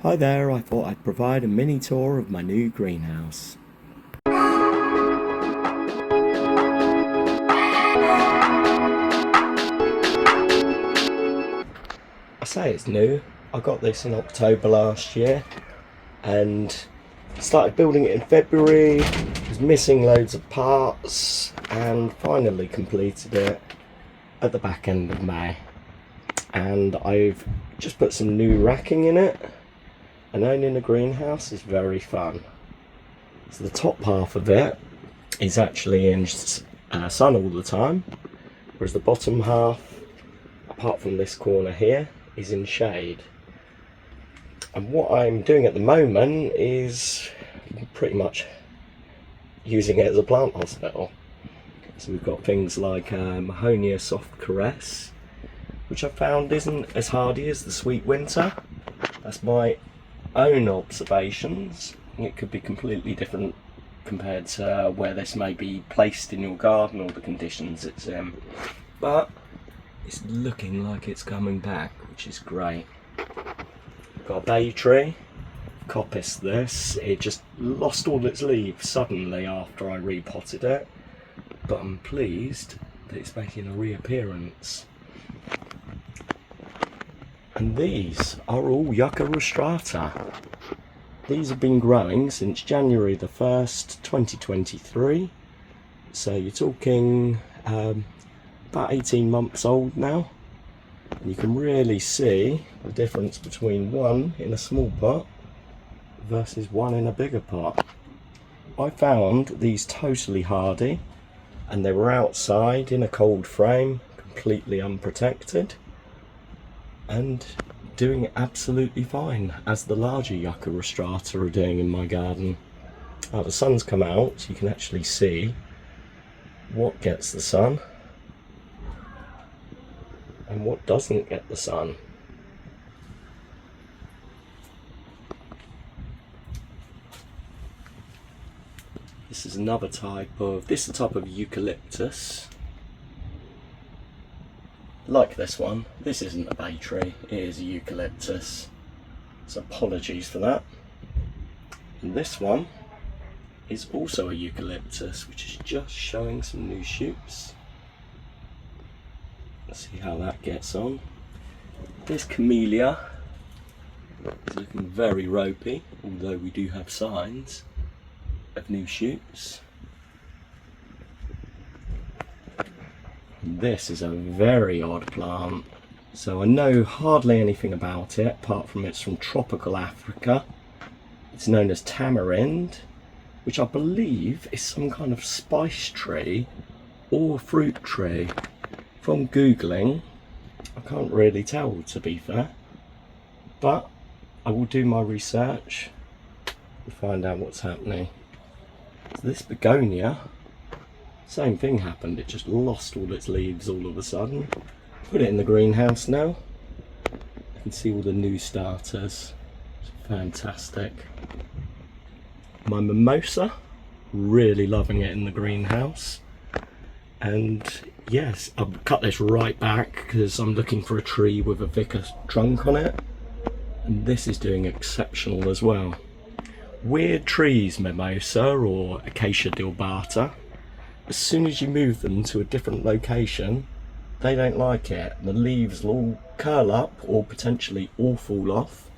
Hi there, I thought I'd provide a mini tour of my new greenhouse. I say it's new. I got this in October last year and started building it in February. Was missing loads of parts and finally completed it at the back end of May. And I've just put some new racking in it, and owning a greenhouse is very fun. So the top half of it is actually in sun all the time, whereas the bottom half, apart from this corner here, is in shade. And what I'm doing at the moment is pretty much using it as a plant hospital. So we've got things like Mahonia soft caress, which I found isn't as hardy as the sweet winter. That's my own observations. It could be completely different compared to where this may be placed in your garden or the conditions it's in, but it's looking like it's coming back, which is great. Got a bay tree, coppice this. It just lost all its leaves suddenly after I repotted it, but I'm pleased that it's making a reappearance. And these are all Yucca rostrata. These have been growing since January the 1st, 2023. So you're talking about 18 months old now. And you can really see the difference between one in a small pot versus one in a bigger pot. I found these totally hardy, and they were outside in a cold frame, completely unprotected, and doing absolutely fine, as the larger Yucca rostrata are doing in my garden. Now the sun's come out, so you can actually see what gets the sun and what doesn't get the sun. This is another type of eucalyptus. Like this one, this isn't a bay tree, it is a eucalyptus, so apologies for that. And this one is also a eucalyptus, which is just showing some new shoots. Let's see how that gets on. This camellia is looking very ropey, although we do have signs of new shoots. This is a very odd plant, so I know hardly anything about it apart from it's from tropical Africa. It's known as tamarind, which I believe is some kind of spice tree or fruit tree. From googling, I can't really tell, to be fair, but I will do my research and find out what's happening. So this begonia, same thing happened, it just lost all its leaves all of a sudden. Put it in the greenhouse now. You can see all the new starters. It's fantastic. My mimosa, really loving it in the greenhouse. And yes, I've cut this right back because I'm looking for a tree with a thicker trunk on it. And this is doing exceptional as well. Weird trees, mimosa or acacia dilbata. As soon as you move them to a different location, they don't like it. The leaves will all curl up or potentially all fall off,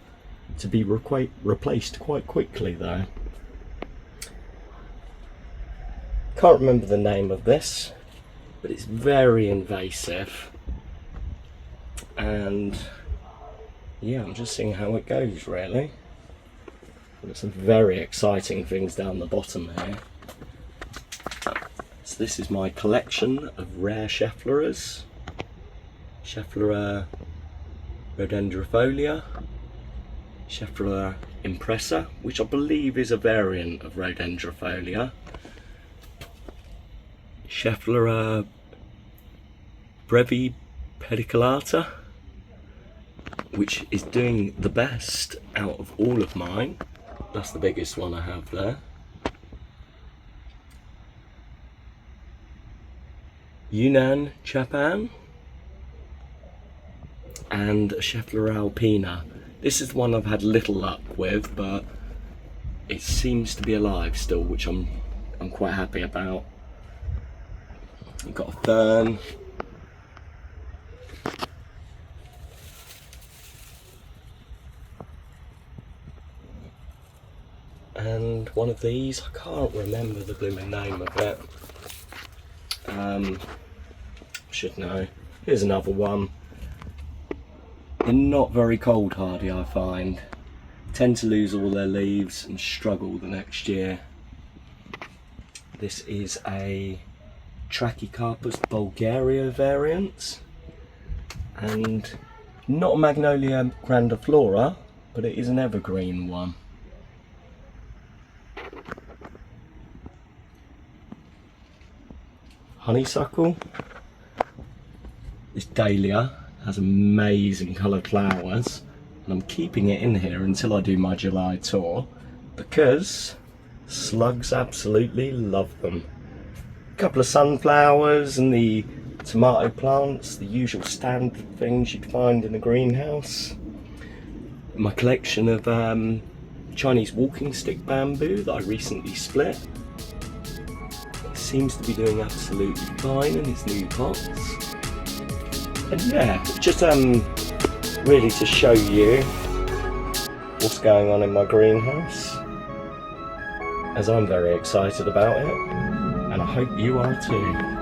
to be replaced quite quickly though. Can't remember the name of this, but it's very invasive. And yeah, I'm just seeing how it goes really. There's some very exciting things down the bottom here. So this is my collection of rare Scheffleras. Schefflera rhododendrofolia, Schefflera impressa, which I believe is a variant of rhododendrofolia, Schefflera brevipediculata, which is doing the best out of all of mine. That's the biggest one I have there. Yunnan Chapan and Schefflera alpina. This is the one I've had little luck with, but it seems to be alive still, which I'm quite happy about. I've got a fern. And one of these, I can't remember the blooming name of it. Should know. Here's another one. They're not very cold hardy, I find. Tend to lose all their leaves and struggle the next year. This is a Trachycarpus Bulgaria variant, and not a Magnolia grandiflora, but it is an evergreen one. Honeysuckle. This dahlia has amazing coloured flowers, and I'm keeping it in here until I do my July tour because slugs absolutely love them. A couple of sunflowers and the tomato plants, the usual standard things you'd find in a greenhouse. My collection of Chinese walking stick bamboo that I recently split. It seems to be doing absolutely fine in its new pots. And yeah, just really to show you what's going on in my greenhouse, as I'm very excited about it, and I hope you are too.